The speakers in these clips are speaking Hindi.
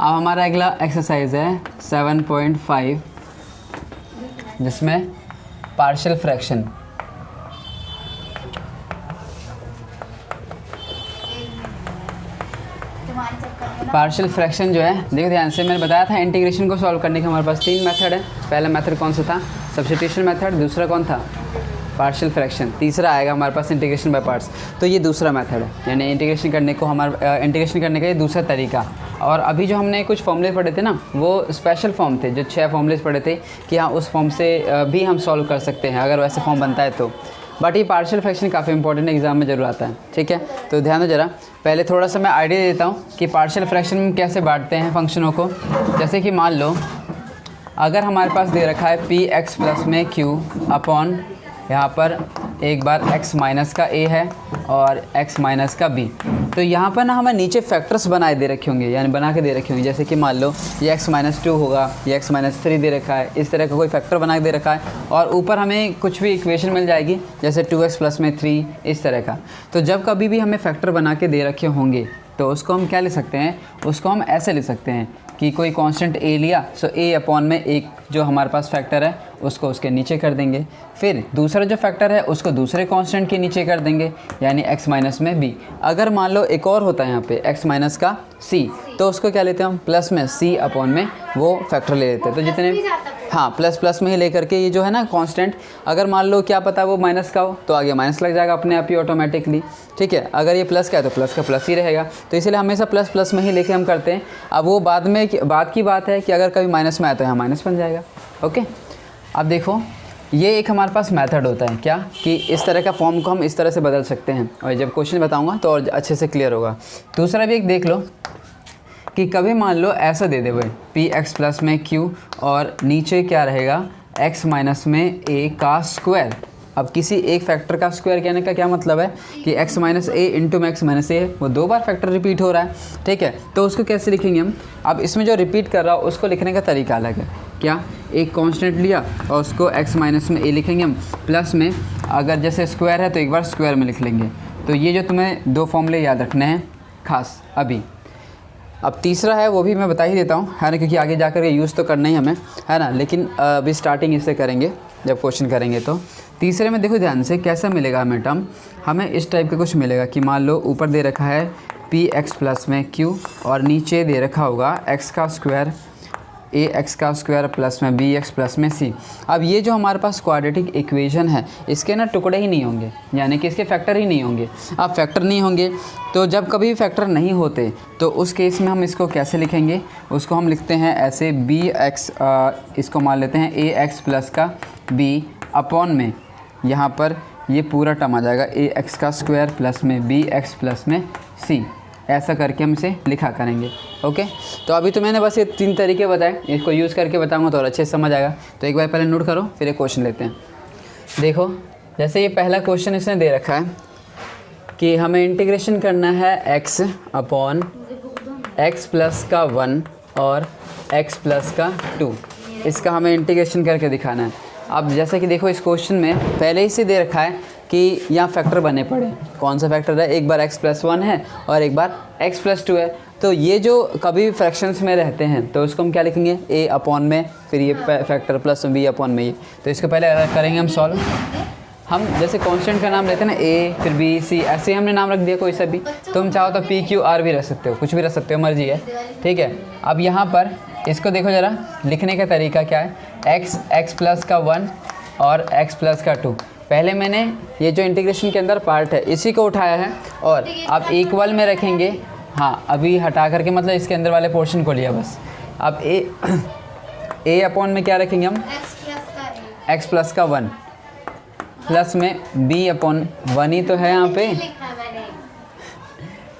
अब हमारा अगला एक्सरसाइज है 7.5 जिसमें पार्शियल फ्रैक्शन। पार्शियल फ्रैक्शन जो है देखो ध्यान से, मैंने बताया था इंटीग्रेशन को सॉल्व करने के हमारे पास 3 मेथड है। पहला मेथड कौन सा था? Substitution method. दूसरा कौन था? Partial fraction. तीसरा आएगा हमारे पास इंटीग्रेशन बाय पार्ट्स। तो ये दूसरा मेथड है, यानी इंटीग्रेशन करने को इंटीग्रेशन करने का ये दूसरा तरीका। और अभी जो हमने कुछ फॉर्मूले पढ़े थे ना, वो स्पेशल फॉर्म थे, जो 6 फॉर्मूले पढ़े थे कि हाँ उस फॉर्म से भी हम सॉल्व कर सकते हैं अगर वैसे फॉर्म बनता है तो। बट ये पार्शियल फ्रैक्शन काफ़ी इंपॉर्टेंट एग्जाम में जरूर आता है, ठीक है। तो ध्यान दो जरा, पहले थोड़ा सा मैं आइडिया देता हूँ कि पार्शियल फ्रैक्शन में कैसे बांटते हैं फंक्शनों को। जैसे कि मान लो अगर हमारे पास दे रखा है पी एक्स प्लस में क्यू अपॉन यहाँ पर एक बार x माइनस का a है और x माइनस का b। तो यहाँ पर ना हमें नीचे फैक्टर्स बनाए दे रखे होंगे, यानी बना के दे रखे होंगे। जैसे कि मान लो ये x माइनस 2 होगा, ये x माइनस 3 दे रखा है, इस तरह का कोई फैक्टर बना के दे रखा है। और ऊपर हमें कुछ भी इक्वेशन मिल जाएगी, जैसे 2x प्लस में 3, इस तरह का। तो जब कभी भी हमें फैक्टर बना के दे रखे होंगे तो उसको हम क्या ले सकते हैं? उसको हम ऐसे ले सकते हैं कि कोई कांस्टेंट a लिया, सो a अपॉन में एक जो हमारे पास फैक्टर है उसको उसके नीचे कर देंगे, फिर दूसरा जो फैक्टर है उसको दूसरे कांस्टेंट के नीचे कर देंगे, यानी x माइनस में b। अगर मान लो एक और होता है यहाँ पे x माइनस का c, तो उसको क्या लेते हैं हम? प्लस में c अपॉन में वो फैक्टर ले लेते हैं। तो जितने हाँ प्लस प्लस में ही लेकर के ये जो है ना कांस्टेंट, अगर मान लो क्या पता वो माइनस का हो तो आगे माइनस लग जाएगा अपने आप ही ऑटोमेटिकली, ठीक है। अगर ये प्लस का है तो प्लस का प्लस ही रहेगा। तो इसलिए हमेशा प्लस प्लस में ही लेके हम करते हैं। अब वो बाद की बात है कि अगर कभी माइनस में आया तो यहाँ माइनस बन जाएगा, ओके। अब देखो ये एक हमारे पास मेथड होता है क्या, कि इस तरह का फॉर्म को हम इस तरह से बदल सकते हैं, और जब क्वेश्चन बताऊँगा तो और अच्छे से क्लियर होगा। दूसरा भी एक देख लो कि कभी मान लो ऐसा दे दे भाई पी एक्स प्लस में क्यू और नीचे क्या रहेगा? x माइनस में a का स्क्वायर। अब किसी एक फैक्टर का स्क्वायर कहने का क्या मतलब है कि x माइनस a इंटू में x माइनस a, वो 2 बार फैक्टर रिपीट हो रहा है, ठीक है। तो उसको कैसे लिखेंगे हम? अब इसमें जो रिपीट कर रहा हो उसको लिखने का तरीका अलग है। क्या? एक कांस्टेंट लिया और उसको x माइनस में a लिखेंगे हम, प्लस में अगर जैसे स्क्वायर है तो एक बार स्क्वायर में लिख लेंगे। तो ये जो तुम्हें 2 फॉर्मूले याद रखने हैं खास अभी। अब तीसरा है वो भी मैं बता ही देता हूँ, है ना, क्योंकि आगे जाकर ये यूज़ तो करना ही हमें, है ना। लेकिन अभी स्टार्टिंग इससे करेंगे जब क्वेश्चन करेंगे। तो तीसरे में देखो ध्यान से कैसा मिलेगा हमें टर्म, हमें इस टाइप का कुछ मिलेगा कि मान लो ऊपर दे रखा है पी एक्स प्लस में क्यू और नीचे दे रखा होगा x का स्क्वायर ए एक्स का स्क्वायर प्लस में बी एक्स प्लस में सी। अब ये जो हमारे पास क्वाड्रेटिक इक्वेशन है इसके ना टुकड़े ही नहीं होंगे, यानी कि इसके फैक्टर ही नहीं होंगे। अब फैक्टर नहीं होंगे तो जब कभी फैक्टर नहीं होते तो उस केस में हम इसको कैसे लिखेंगे? उसको हम लिखते हैं ऐसे बी एक्स, इसको मान लेते हैं ए एक्स प्लस का बी अपॉन में यहाँ पर ये पूरा टर्म आ जाएगा ए एक्स का स्क्वायर प्लस में बी एक्स प्लस में सी। ऐसा करके हम इसे लिखा करेंगे, ओके। तो अभी तो मैंने बस ये 3 तरीके बताए, इसको यूज़ करके बताऊंगा तो और अच्छे से समझ आएगा। तो एक बार पहले नोट करो, फिर एक क्वेश्चन लेते हैं। देखो जैसे ये पहला क्वेश्चन इसने दे रखा है कि हमें इंटीग्रेशन करना है x अपॉन x प्लस का 1 और x प्लस का 2, इसका हमें इंटीग्रेशन करके दिखाना है। अब जैसे कि देखो इस क्वेश्चन में पहले ही से दे रखा है कि यहाँ फैक्टर बने पड़े। कौन सा फैक्टर है? एक बार x प्लस 1 है और एक बार x प्लस 2 है। तो ये जो कभी फ्रैक्शंस में रहते हैं तो उसको हम क्या लिखेंगे? a अपॉन में, फिर ये फैक्टर प्लस b अपॉन में ये। तो इसको पहले करेंगे हम सॉल्व। हम जैसे कांस्टेंट का नाम लेते हैं ना a फिर b c, ऐसे ही हमने नाम रख दिया कोई सा भी। तुम चाहो तो p q r भी रख सकते हो, कुछ भी रख सकते हो, मर्जी है, ठीक है। अब यहाँ पर इसको देखो ज़रा, लिखने का तरीका क्या है? x प्लस का 1 और x प्लस का 2। पहले मैंने ये जो इंटीग्रेशन के अंदर पार्ट है इसी को उठाया है और अब इक्वल में रखेंगे। हाँ अभी हटा करके मतलब इसके अंदर वाले पोर्शन को लिया बस। अब a अपॉन में क्या रखेंगे हम? x प्लस का 1 प्लस में b अपॉन 1 ही तो है यहाँ पे,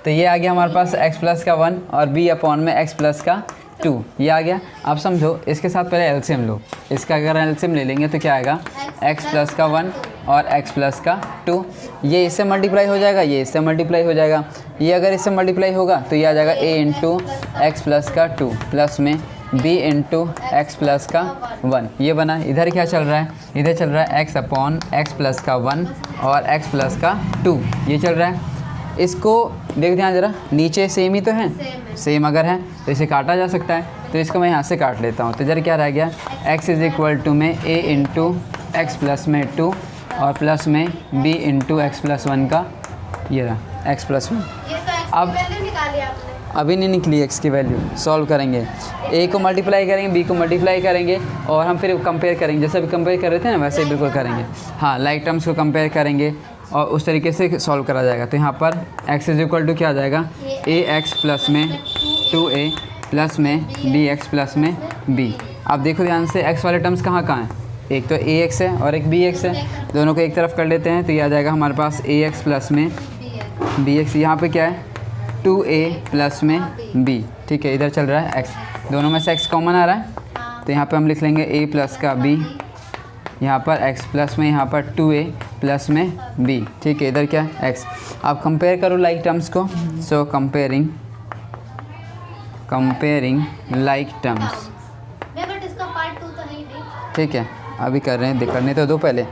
तो ये आ गया हमारे पास x प्लस का 1 और b अपॉन में x प्लस का 2, ये आ गया। अब समझो इसके साथ पहले एलसीएम लो, इसका अगर एलसीएम ले लेंगे तो क्या आएगा? x प्लस का 1 और x प्लस का 2, ये इससे मल्टीप्लाई हो जाएगा, ये इससे मल्टीप्लाई हो जाएगा, ये अगर इससे मल्टीप्लाई होगा तो ये आ जाएगा a इंटू एक्स प्लस का 2 प्लस में b इंटू एक्स प्लस का 1। ये बना। इधर क्या चल रहा है? इधर चल रहा है x अपॉन एक्स प्लस का 1 और x प्लस का 2, ये चल रहा है। इसको देख ध्यान जरा, नीचे सेम ही तो है, सेम अगर है तो इसे काटा जा सकता है, तो इसको मैं यहाँ से काट लेता हूँ। तो इधर क्या रह गया, x इज़ इक्वल टू में a इंटू एक्स प्लस में 2 और प्लस में b इंटू एक्स प्लस 1 का, ये रहा x प्लस 1। अब अभी नहीं निकली x की वैल्यू, सॉल्व करेंगे, a को मल्टीप्लाई करेंगे, b को मल्टीप्लाई करेंगे और हम फिर कंपेयर करेंगे, जैसे अभी कंपेयर कर रहे थे ना वैसे ही बिल्कुल करेंगे। हाँ, लाइक टर्म्स को कंपेयर करेंगे और उस तरीके से सॉल्व करा जाएगा। तो यहाँ पर x इज़ इक्वल टू क्या आ जाएगा, ax प्लस में 2a प्लस में bx प्लस में b। अब देखो ध्यान से x वाले टर्म्स कहाँ कहाँ हैं, एक तो ax है और एक bx है, दोनों को एक तरफ कर लेते हैं तो ये आ जाएगा हमारे पास ax प्लस में bx। यहाँ पे क्या है 2a प्लस में b, ठीक है, इधर चल रहा है x, दोनों में से x कॉमन आ रहा है तो यहाँ पे हम लिख लेंगे a प्लस का b, यहाँ पर x प्लस में यहाँ पर 2a प्लस में b, ठीक है, इधर क्या है x। अब कंपेयर करो लाइक टर्म्स को, सो कंपेयरिंग लाइक टर्म्स, ठीक है, अभी कर रहे हैं, करने तो दो पहले।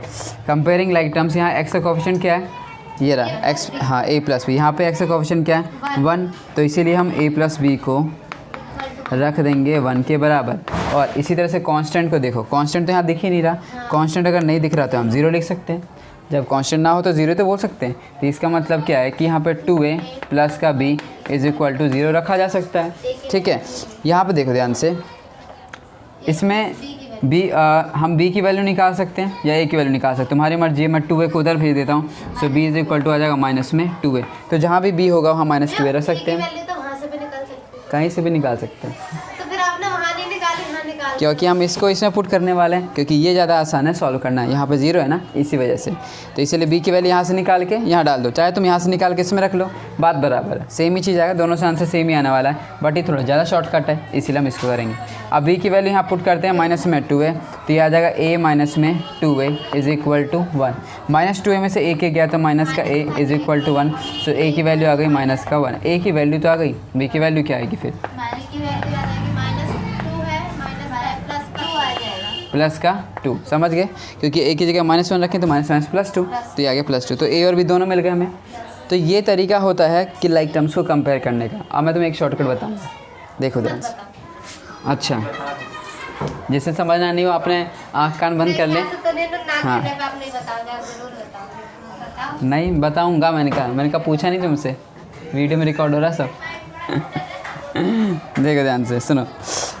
कंपेयरिंग लाइक टर्म्स, यहाँ x का कोएफिशिएंट क्या है, ये रहा x, हाँ a प्लस बी, यहाँ पे x का कोएफिशिएंट क्या है 1, तो इसीलिए हम a प्लस बी को रख देंगे 1 के बराबर। और इसी तरह से कांस्टेंट को देखो, कांस्टेंट तो यहाँ दिख ही नहीं रहा, कांस्टेंट अगर नहीं दिख रहा तो हम 0 लिख सकते हैं, जब कांस्टेंट ना हो तो 0 तो बोल सकते हैं। तो इसका मतलब क्या है कि यहाँ पे 2a प्लस का b इज़ इक्वल टू 0 रखा जा सकता है, ठीक है। यहाँ पे देखो ध्यान से, इसमें हम b की वैल्यू निकाल सकते हैं या a की वैल्यू निकाल सकते हैं, तुम्हारी मर्जी है। मैं 2a को उधर भेज देता हूँ, सो b इज़ इक्वल टू आ जाएगा माइनस में 2a, तो जहाँ भी b होगा वहाँ माइनस 2a रख सकते हैं, कहीं से भी निकाल सकते हैं, क्योंकि हम इसको इसमें पुट करने वाले हैं, क्योंकि ये ज़्यादा आसान है सॉल्व करना है। यहाँ पे 0 है ना, इसी वजह से, तो इसीलिए b की वैल्यू यहाँ से निकाल के यहाँ डाल दो, चाहे तुम यहाँ से निकाल के इसमें रख लो, बात बराबर है, सेम ही चीज़ आएगा, दोनों से आंसर सेम ही आने वाला है, बट ये थोड़ा ज़्यादा शॉर्टकट है, इसीलिए हम इसको करेंगे। अब b की वैल्यू यहाँ पुट करते हैं माइनस में 2a, तो ये आ जाएगा a माइनस में 2a is equal to 1, minus 2a में से a के गया तो माइनस का a is equal to 1, so a की वैल्यू आ गई माइनस का 1, a की वैल्यू तो आ गई, b की वैल्यू क्या आएगी फिर, प्लस का 2, समझ गए, क्योंकि a की जगह -1 रखें तो माइनस प्लस 2, तो ये आ गया प्लस 2, तो a और b दोनों मिल गए हमें। तो ये तरीका होता है कि लाइक टर्म्स को कंपेयर करने का। अब मैं तुम्हें एक शॉर्टकट बताऊंगा, देखो ध्यान से। अच्छा, जिसे समझना नहीं हो अपने आँख कान बंद कर लें। हाँ, नहीं बताऊंगा, मैंने कहा पूछा नहीं तुमसे, वीडियो में रिकॉर्ड हो रहा सब। देखो ध्यान से सुनो।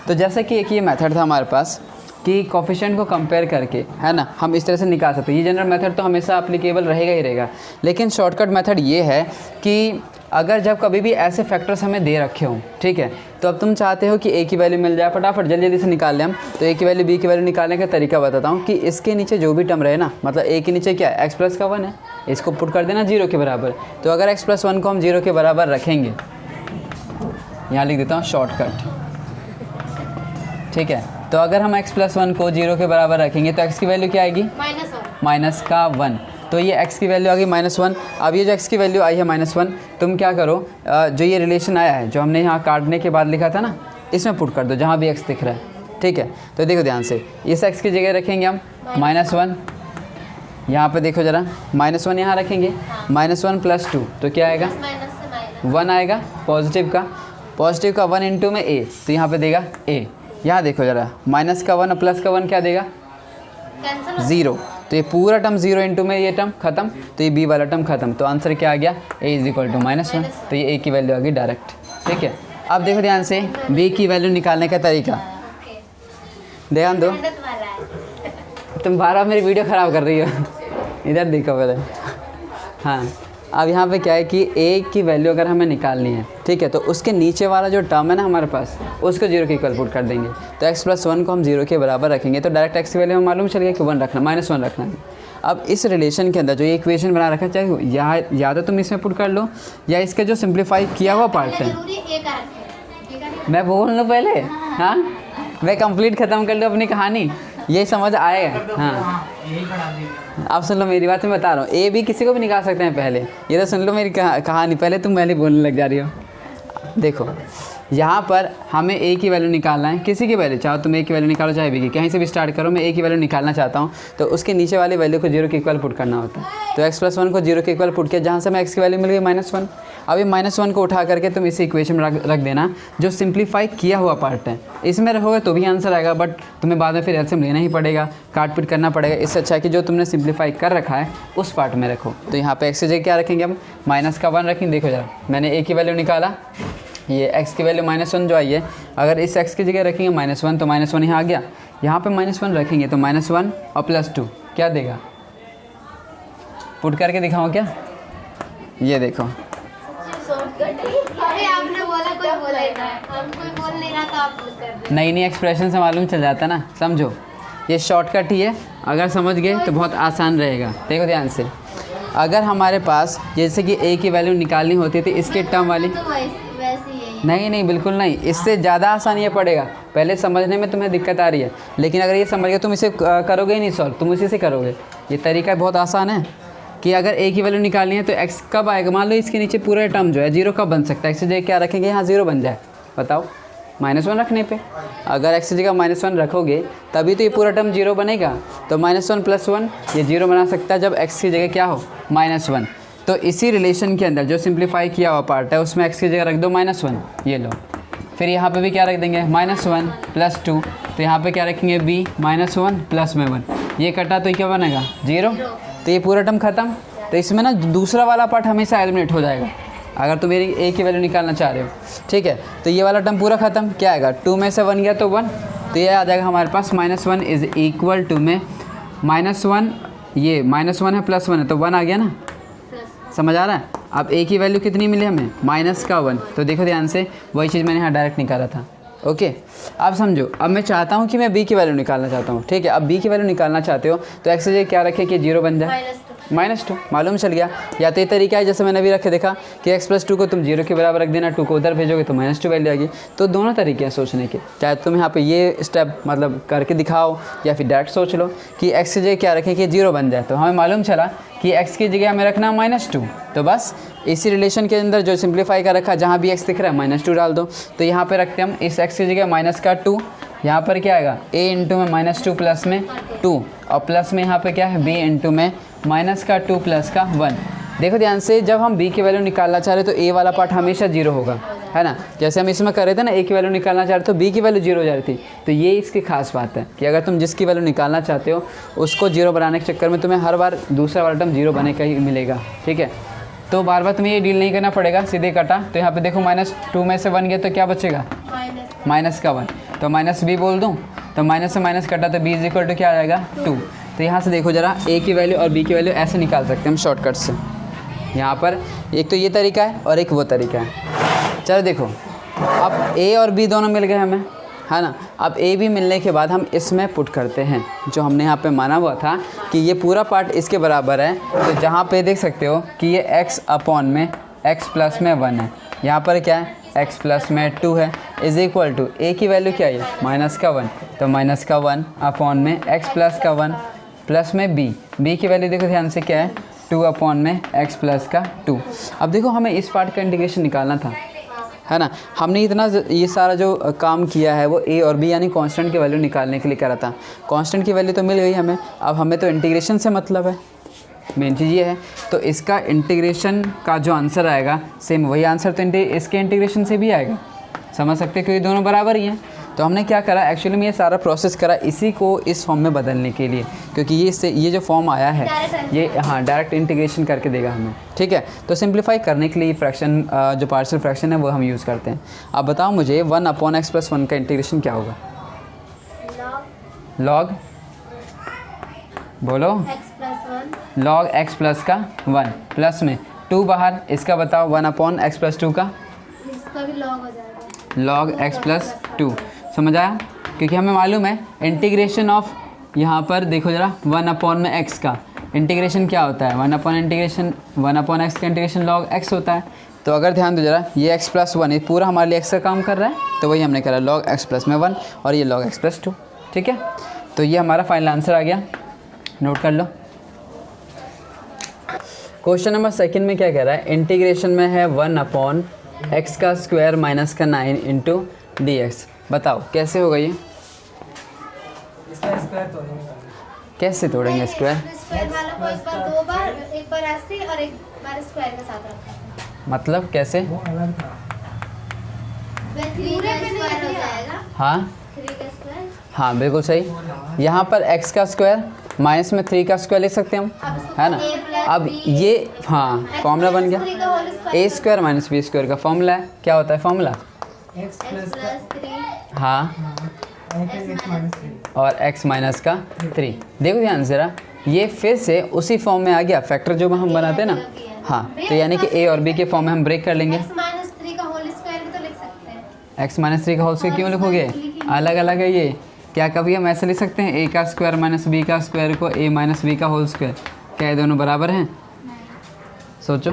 तो जैसे कि एक ये मेथड था हमारे पास कि कोफिशिएंट को कंपेयर करके, है ना, हम इस तरह से निकाल सकते हैं। ये जनरल मेथड तो हमेशा एप्लीकेबल रहेगा ही रहेगा, लेकिन शॉर्टकट मेथड ये है कि अगर जब कभी भी ऐसे फैक्टर्स हमें दे रखे हों, ठीक है, तो अब तुम चाहते हो कि a की वैल्यू मिल जाए, फटाफट जल्दी जल्दी से निकाल लें हम, तो a की वैल्यू b की वैल्यू निकालने का तरीका बताता हूँ कि इसके नीचे जो भी टर्म रहे ना, मतलब a के नीचे क्या है, x प्लस का 1 है, इसको पुट कर देना 0 के बराबर। तो अगर x प्लस 1 को हम 0 के बराबर रखेंगे, यहाँ लिख देता हूँ शॉर्टकट, ठीक है, तो अगर हम x प्लस 1 को 0 के बराबर रखेंगे तो x की वैल्यू क्या आएगी, माइनस का 1, तो ये x की वैल्यू आ गई -1। अब ये जो x की वैल्यू आई है -1, तुम क्या करो, जो ये रिलेशन आया है जो हमने यहाँ काटने के बाद लिखा था ना, इसमें पुट कर दो जहाँ भी x दिख रहा है, ठीक है। तो देखो ध्यान से, इस x की जगह रखेंगे हम -1, यहाँ पे देखो ज़रा, -1 यहाँ रखेंगे, -1 प्लस 2, तो क्या आएगा 1 आएगा, पॉजिटिव का 1 इंटू में a, तो यहाँ पे देगा a। यहाँ देखो ज़रा, माइनस का 1 और प्लस का 1 क्या देगा 0, तो ये पूरा टर्म 0 इंटू में ये टर्म खत्म, तो ये b वाला टर्म खत्म, तो आंसर क्या आ गया a इज़ इक्वल टू -1, तो ये a की वैल्यू आ गई डायरेक्ट, ठीक है। अब देखो ध्यान से b की वैल्यू निकालने का तरीका, ध्यान दो, तुम बार मेरी वीडियो ख़राब कर रही हो, इधर देखो पहले। हाँ, अब यहाँ पे क्या है कि a की वैल्यू अगर हमें निकालनी है, ठीक है, तो उसके नीचे वाला जो टर्म है ना हमारे पास, उसको 0 के इक्वल पुट कर देंगे। तो x प्लस 1 को हम 0 के बराबर रखेंगे, तो डायरेक्ट x की वैल्यू हमें मालूम चल गया कि 1 रखना, -1 रखना है। अब इस रिलेशन के अंदर जो ये इक्वेशन बना रखा है, चाहे या तो तुम इसमें पुट कर लो या इसका जो सिंप्लीफाई किया हुआ पार्ट है, मैं बोल लूँ पहले, हाँ, मैं कंप्लीट ख़त्म कर लूँ अपनी कहानी, ये समझ आएगा। हाँ, आप सुन लो मेरी बात, मैं बता रहा हूँ, ए बी किसी को भी निकाल सकते हैं पहले, ये तो सुन लो मेरी कहानी, पहले तुम पहले बोलने लग जा रही हो। देखो यहाँ पर हमें a की वैल्यू निकालना है, किसी की वैल्यू, चाहे तुम a की वैल्यू निकालो चाहे b की, कहीं से भी स्टार्ट करो। मैं a की वैल्यू निकालना चाहता हूँ तो उसके नीचे वाली वैल्यू को 0 के इक्वल पुट करना होता है। तो x+1 को 0 के इक्वल पुट किया, जहाँ से मैं x की वैल्यू मिल गई -1। अब ये -1 को उठा करके तुम इसी इक्वेशन में रख देना जो सिंप्लीफाई किया हुआ पार्ट है। इसमें रखोगे तो भी आंसर आएगा, बट तुम्हें बाद में फिर एलसीएम लेना ही पड़ेगा, काट पीट करना पड़ेगा। इससे अच्छा है कि जो तुमने सिंप्लीफाई कर रखा है उस पार्ट में रखो। तो यहाँ पे x की जगह क्या रखेंगे हम, -1 रखेंगे। देखो जरा, मैंने a की वैल्यू निकाला, ये x की वैल्यू -1 जो आई है, अगर इस x की जगह रखेंगे -1 तो -1 यहाँ आ गया, यहाँ पे -1 रखेंगे तो -1 और +2 क्या देगा, पुट करके दिखाओ क्या, ये देखो। अरे आपने बोला कोई बोला ही ना, हम कोई बोल नहीं रहा था, आप बोल कर रहे। नई नई एक्सप्रेशन से मालूम चल जाता ना, समझो ये शॉर्टकट ही है, अगर समझ गए तो बहुत आसान रहेगा। देखो ध्यान से, अगर हमारे पास जैसे कि a की वैल्यू निकालनी होती थी इसके टर्म वाली, तो वैसे ही है। नहीं बिल्कुल नहीं, इससे ज़्यादा आसान ये पड़ेगा। पहले समझने में तुम्हें दिक्कत आ रही है, लेकिन अगर ये समझ गए तुम इसे करोगे ही नहीं सॉल्व, तुम उसी से करोगे। ये तरीका बहुत आसान है कि अगर a की वैल्यू निकालनी है तो x कब आएगा, मान लो इसके नीचे पूरा टर्म जो है 0 कब बन सकता है, x की जगह क्या रखेंगे, यहाँ 0 बन जाए, बताओ, -1 रखने पे। अगर x की जगह -1 रखोगे तभी तो ये पूरा टर्म 0 बनेगा। तो -1 + 1 ये 0 बना सकता है जब x की जगह क्या हो, -1। तो इसी रिलेशन के अंदर जो सिंप्लीफाई किया हुआ पार्ट है उसमें x की जगह रख दो -1, ये लो। फिर यहाँ पे भी क्या रख देंगे, -1 + 2, तो यहाँ पे क्या रखेंगे b, -1 + में 1, ये कटा तो क्या बनेगा 0, तो ये पूरा टर्म खत्म। तो इसमें ना दूसरा वाला पार्ट हमेशा एलिमिनेट हो जाएगा अगर तुम मेरी a की वैल्यू निकालना चाह रहे हो, ठीक है। तो ये वाला टर्म पूरा खत्म, क्या आएगा, 2 में से 1 गया तो 1, तो ये आ जाएगा हमारे पास -1 इज़ इक्वल टू में -1, ये -1 है +1 है तो 1 आ गया ना, समझ आ रहा है। अब a की वैल्यू कितनी मिली हमें, -1, तो देखो ध्यान से वही चीज़ मैंने यहाँ डायरेक्ट निकाला था। ओके, अब समझो, अब मैं चाहता हूँ कि मैं b की वैल्यू निकालना चाहता हूँ, ठीक है। अब b की वैल्यू निकालना चाहते हो तो x की जगह क्या रखे कि 0 बन जाए, -2, मालूम चल गया। या तो ये तरीका है जैसे मैंने अभी रखे देखा कि x+2 को तुम 0 के बराबर रख देना, 2 को उधर भेजोगे तो -2 वैल्यू आएगी। तो दोनों तरीके हैं सोचने के, चाहे तुम यहाँ पे ये स्टेप मतलब करके दिखाओ या फिर डायरेक्ट सोच लो कि x की जगह क्या रखें कि 0 बन जाए। तो हमें मालूम चला कि x की जगह हमें रखना -2, तो बस इसी रिलेशन के अंदर जो सिंप्लीफाई कर रखा, जहाँ भी x दिख रहा है -2 डाल दो। तो यहाँ पे रखते हम इस x की जगह -2, यहाँ पर क्या आएगा a इंटू में -2 प्लस में 2, और प्लस में यहाँ पे क्या है b इंटू में -2 प्लस का 1। देखो ध्यान से, जब हम b की वैल्यू निकालना चाह रहे तो a वाला पार्ट हमेशा 0 होगा, है ना। जैसे हम इसमें कर रहे थे ना, a की वैल्यू निकालना चाह रहे तो b की वैल्यू 0 हो जा रही थी। तो ये इसकी खास बात है कि अगर तुम जिसकी वैल्यू निकालना चाहते हो उसको 0 बनाने के चक्कर में तुम्हें हर बार दूसरा वाला टर्म 0 बने का ही मिलेगा, ठीक है। तो बार बार तुम्हें ये डील नहीं करना पड़ेगा, सीधे कटा। तो यहाँ पे देखो -2 में से 1 गया तो क्या बचेगा, -1, तो -b बोल दूँ, तो माइनस से माइनस कटा तो b इक्वल टू क्या आ जाएगा 2। तो यहाँ से देखो ज़रा, a की वैल्यू और b की वैल्यू ऐसे निकाल सकते हैं हम शॉर्टकट से। यहाँ पर एक तो ये तरीका है और एक वो तरीका है। चलो देखो, अब a और b दोनों मिल गए हमें, है ना। अब a b मिलने के बाद हम इसमें पुट करते हैं जो हमने यहाँ पे माना हुआ था कि ये पूरा पार्ट इसके बराबर है। तो जहाँ पे देख सकते हो कि ये x अपॉन में x प्लस में 1 है, यहाँ पर क्या है x प्लस में 2 है, इज इक्वल टू a की वैल्यू क्या है -1, तो -1 अपॉन में x प्लस का 1 प्लस में b की वैल्यू देखो ध्यान से क्या है 2 अपॉन में x प्लस का 2। अब देखो हमें इस पार्ट का इंटीग्रेशन निकालना था, है ना। हमने इतना ये सारा जो काम किया है वो a और b यानी कांस्टेंट की वैल्यू निकालने के लिए करा था। कांस्टेंट की वैल्यू तो मिल गई हमें, अब हमें तो इंटीग्रेशन से मतलब है, मेन चीज़ ये है। तो इसका इंटीग्रेशन का जो आंसर आएगा सेम वही आंसर तो इसके इंटीग्रेशन से भी आएगा, समझ सकते हैं, क्योंकि दोनों बराबर ही हैं। तो हमने क्या करा, एक्चुअली में ये सारा प्रोसेस करा इसी को इस फॉर्म में बदलने के लिए, क्योंकि ये जो फॉर्म आया है ये डायरेक्ट इंटीग्रेशन करके देगा हमें, ठीक है। तो सिंप्लीफाई करने के लिए फ्रैक्शन जो पार्शियल फ्रैक्शन है वो हम यूज़ करते हैं। अब बताओ मुझे 1 अपॉन x प्लस 1 का इंटीग्रेशन क्या होगा, लॉग बोलो लॉग x प्लस का 1 प्लस में 2 बाहर, इसका बताओ 1 अपॉन x प्लस 2 का, इसका भी लॉग हो जाएगा, लॉग x प्लस 2। समझ आया, क्योंकि हमें मालूम है इंटीग्रेशन ऑफ, यहाँ पर देखो ज़रा 1 अपॉन में x का इंटीग्रेशन क्या होता है, 1 अपॉन x का इंटीग्रेशन लॉग x होता है। तो अगर ध्यान दो जरा, ये x प्लस 1 ये पूरा हमारे लिए x का काम कर रहा है, तो वही हमने करा लॉग x प्लस में 1 और ये लॉग x प्लस 2, ठीक है। तो ये हमारा फाइनल आंसर आ गया, नोट कर लो। क्वेश्चन नंबर 2 में क्या कह रहा है, इंटीग्रेशन में है 1 अपॉन एक्स का स्क्वायर माइनस का 9 इंटू डी एक्स। बताओ कैसे होगा ये, इसका स्क्वायर तोड़ेंगे पहले। कैसे तोड़ेंगे स्क्वायर? स्क्वायर वाला को एक बार 2 बार, एक बार ऐसे और एक बार स्क्वायर के साथ रखा है। मतलब कैसे? वो अलग था। 3 का स्क्वायर हो जाएगा। हाँ 3 का स्क्वायर। हाँ बिल्कुल सही। यहाँ पर x का स्क्वायर माइनस में 3 का स्क्वायर लिख सकते हैं हम, है ना। अब ये हाँ फॉर्मूला बन गया, ए स्क्वायर माइनस बी स्क्वायर का फॉर्मूला है। क्या होता है फॉर्मूला? एक्स प्लस +3 हाँ एक्स माइनस 3। और x माइनस का 3। देखो ध्यान से जरा, ये फिर से उसी फॉर्म में आ गया, फैक्टर जो हम बनाते हैं ना। हाँ तो यानी कि a और b के फॉर्म में हम ब्रेक कर लेंगे। x-3 का होल स्क्वायर भी तो लिख सकते हैं। x माइनस 3 का होल स्क्वायर क्यों लिखोगे? अलग अलग है ये। क्या कभी हम ऐसे लिख सकते हैं a का स्क्वायर माइनस b का स्क्वायर को a माइनस b का होल स्क्वायर? क्या ये दोनों बराबर हैं? सोचो,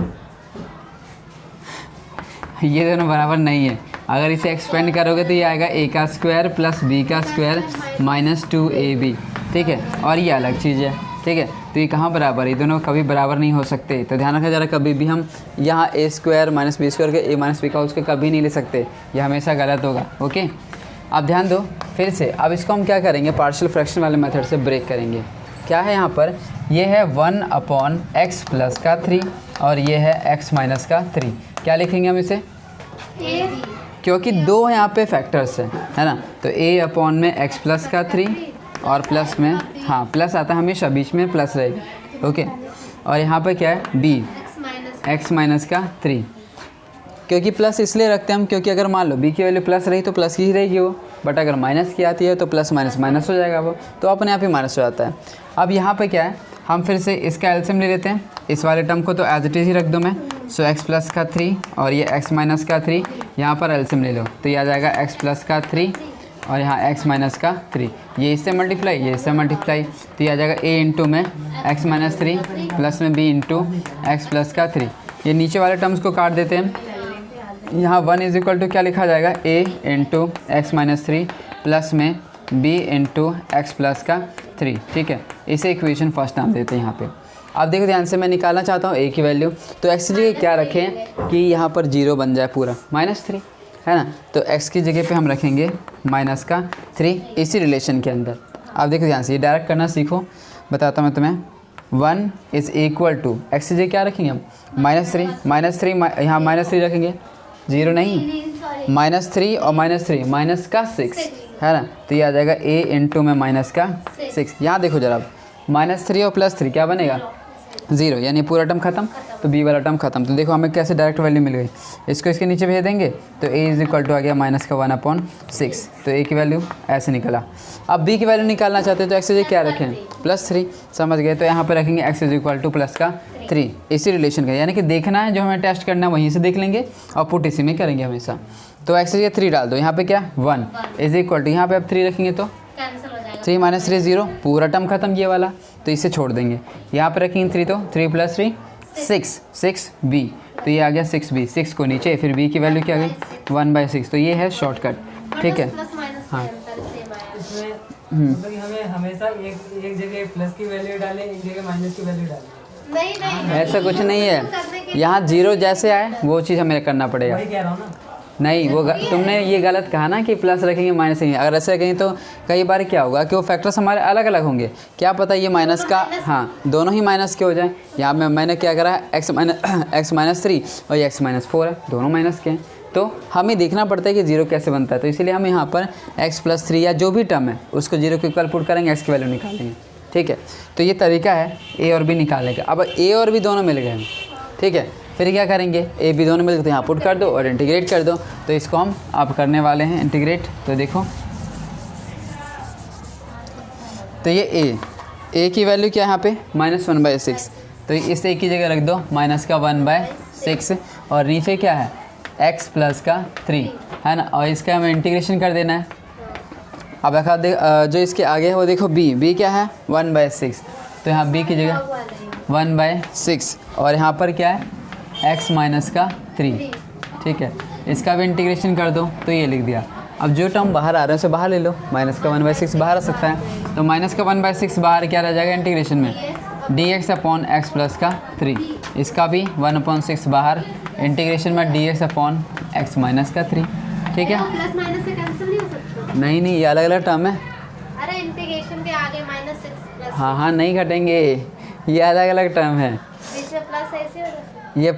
ये दोनों बराबर नहीं है। अगर इसे एक्सपेंड करोगे तो ये आएगा a का स्क्वायर प्लस b का स्क्वायर माइनस 2ab। ठीक है, और ये अलग चीज़ है। ठीक है, तो ये कहाँ बराबर है? ये दोनों कभी बराबर नहीं हो सकते। तो ध्यान रखा जरा, कभी भी हम यहाँ a square minus B square के a माइनस बी का उसके कभी नहीं ले सकते, ये हमेशा गलत होगा। ओके, अब ध्यान दो फिर से। अब इसको हम क्या करेंगे, पार्शियल फ्रैक्शन वाले मेथड से ब्रेक करेंगे। क्या है यहाँ पर? ये है 1/x प्लस का 3 और ये है x माइनस का 3। क्या लिखेंगे हम इसे? क्योंकि दो यहाँ पे फैक्टर्स हैं, है ना। तो a में x प्लस का 3 और प्लस में, हाँ प्लस आता है हमेशा, बीच में प्लस रहेगा। ओके, और यहाँ पे क्या है b x माइनस का 3। क्योंकि प्लस इसलिए रखते हैं हम, क्योंकि अगर मान लो b की वैल्यू प्लस रही तो प्लस की ही रहेगी वो, बट अगर माइनस की आती है तो प्लस माइनस माइनस हो जाएगा वो, तो अपने आप ही माइनस हो जाता है। अब यहाँ पे क्या है, हम फिर से इसका एलसीएम ले लेते हैं। इस वाले टर्म को तो एज इट इज़ ही रख दो मैं। सो x प्लस का 3 और ये x माइनस का 3, यहाँ पर एलसीएम ले लो तो ये आ जाएगा x प्लस का 3 और यहाँ x माइनस का 3। ये इससे मल्टीप्लाई, ये इससे मल्टीप्लाई, तो ये आ जाएगा a इंटू में x माइनस 3 प्लस में b इंटू एक्स प्लस का 3। ये नीचे वाले टर्म्स को काट देते हैं। यहाँ 1 इज इक्वल टू क्या लिखा जाएगा, a into x minus 3 plus में b इंटू एक्स प्लस का 3। ठीक है, इसे इक्वेशन फर्स्ट नाम देते हैं यहाँ पे। अब देखो ध्यान से, मैं निकालना चाहता हूँ a की वैल्यू, तो x की जगह क्या रखें कि यहाँ पर 0 बन जाए पूरा, -3 है ना। तो x की जगह पे हम रखेंगे माइनस का 3 इसी रिलेशन के अंदर। अब देखो ध्यान से, ये डायरेक्ट करना सीखो, बताता हूँ मैं तुम्हें। 1 इज़ इक्वल टू x की जगह क्या रखेंगे हम, -3 यहाँ -3 रखेंगे, 0 नहीं, -3 और -3 माइनस का 6 है ना। तो ये आ जाएगा a इंटू में माइनस का 6। यहाँ देखो जरा, -3 और +3 क्या बनेगा, 0, यानी पूरा टर्म खत्म, तो b वाला टर्म खत्म। तो देखो हमें कैसे डायरेक्ट वैल्यू मिल गई, इसको इसके नीचे भेज देंगे तो a इज इक्वल टू आ गया माइनस का 1/6। तो a की वैल्यू ऐसे निकला। अब b की वैल्यू निकालना चाहते हैं तो x क्या रखें, +3, समझ गए। तो यहाँ पर रखेंगे x is equal two plus का 3 इसी रिलेशन का, यानी कि देखना है जो हमें टेस्ट करना है वहीं से देख लेंगे और पुट इसी में करेंगे हमेशा। तो x की 3 डाल दो, यहाँ पे क्या 1 इज इक्वल टू, यहाँ पे अब 3 रखेंगे तो कैंसिल हो जाएगा, 3 माइनस 3 0, पूरा टर्म खत्म ये वाला, तो इसे छोड़ देंगे। यहाँ पर रखेंगे 3, तो 3 + 3 6b, तो ये आ गया 6b, 6 को नीचे, फिर b की वैल्यू क्या आ गई 1/6। तो ये है शॉर्टकट। ठीक है, प्लस माइनस हाँ। सेम आया। इसमें मतलब कि हमें हमेशा एक जगह प्लस की वैल्यू डालें, एक जगह माइनस की वैल्यू डालें। नहीं ऐसा कुछ नहीं है, यहाँ 0 जैसे आए वो चीज़ हमें करना पड़ेगा। वही कह रहा हूँ ना। नहीं, वो तुमने ये गलत कहा ना कि प्लस रखेंगे माइनस रखेंगे। अगर ऐसे रखेंगे तो कई बार क्या होगा कि वो फैक्टर्स हमारे अलग अलग होंगे, क्या पता ये माइनस का, हाँ दोनों ही माइनस के हो जाए। यहाँ में मैंने क्या करा है, x माइनस 3 और ये x माइनस 4 है, दोनों माइनस के हैं। तो हमें देखना पड़ता है कि 0 कैसे बनता है, तो इसीलिए हम यहाँ पर x + 3 या जो भी टर्म है उसको 0 के इक्वल पुट करेंगे, x की वैल्यू निकालेंगे। ठीक है, तो ये तरीका है a और b निकालने का। अब a और b दोनों मिल गए हैं, ठीक है, फिर क्या करेंगे, a b दोनों मिल गए तो यहाँ पुट कर दो और इंटीग्रेट कर दो। तो इसको हम अब करने वाले हैं इंटीग्रेट। तो देखो, तो ये a की वैल्यू क्या है यहाँ पे -1/6, तो इस a की जगह रख दो माइनस का 1/6 और नीचे क्या है x प्लस का 3 है ना, और इसका हमें इंटीग्रेशन कर देना है। अब देखा जो इसके आगे है वो देखो b क्या है 1/6, तो यहाँ b की जगह 1/6 और यहाँ पर क्या है x माइनस का 3। ठीक है, इसका भी इंटीग्रेशन कर दो तो ये लिख दिया। अब जो टर्म बाहर आ रहे हैं उसे बाहर ले लो, माइनस का 1/6 बाहर आ सकता है, तो माइनस का 1/6 बाहर क्या रह जाएगा इंटीग्रेशन में, dx/x प्लस का 3। इसका भी 1/6 बाहर, इंटीग्रेशन में dx/x एक्स माइनस का 3, ठीक है। प्लस माइनस से कैंसिल नहीं हो सकता? नहीं नहीं, ये अलग अलग टर्म है। अरे इंटीग्रेशन के आगे -6 प्लस हाँ हाँ, नहीं घटेंगे, ये अलग अलग टर्म है। बीच में प्लस ऐसे हो जाता ये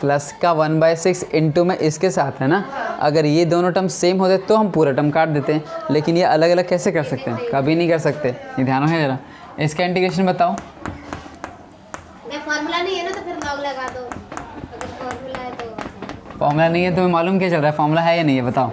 प्लस का 1/6 इंटू में इसके साथ है ना। अगर ये दोनों टर्म सेम होते तो हम पूरा टर्म काट देते हैं, लेकिन ये अलग अलग कैसे कर सकते हैं? कभी नहीं कर सकते, ये ध्यान है जरा। इसका इंटीग्रेशन बताओ। है। फार्मूला नहीं है ना तो फिर लॉग लगा दो, अगर फार्मूला है तो। फॉर्मूला नहीं है, तुम्हें मालूम क्या चल रहा है? फॉर्मूला है या नहीं है बताओ।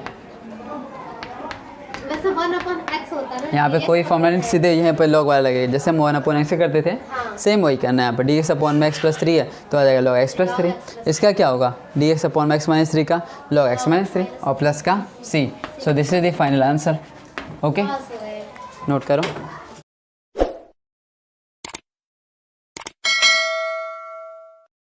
वैसे 1/x होता है ना यहाँ पे कोई फॉर्मूला नहीं, सीधे यहाँ पे लॉग वाला लगेगा, जैसे हम 1/x से करते थे सेम वही करना है। यहाँ पे dx/x+3 है तो आ जाएगा log x+3। इसका क्या होगा? dx/x-3 का log x-3 और प्लस का c। So this is the final answer. Okay, pass हो गए। नोट करो।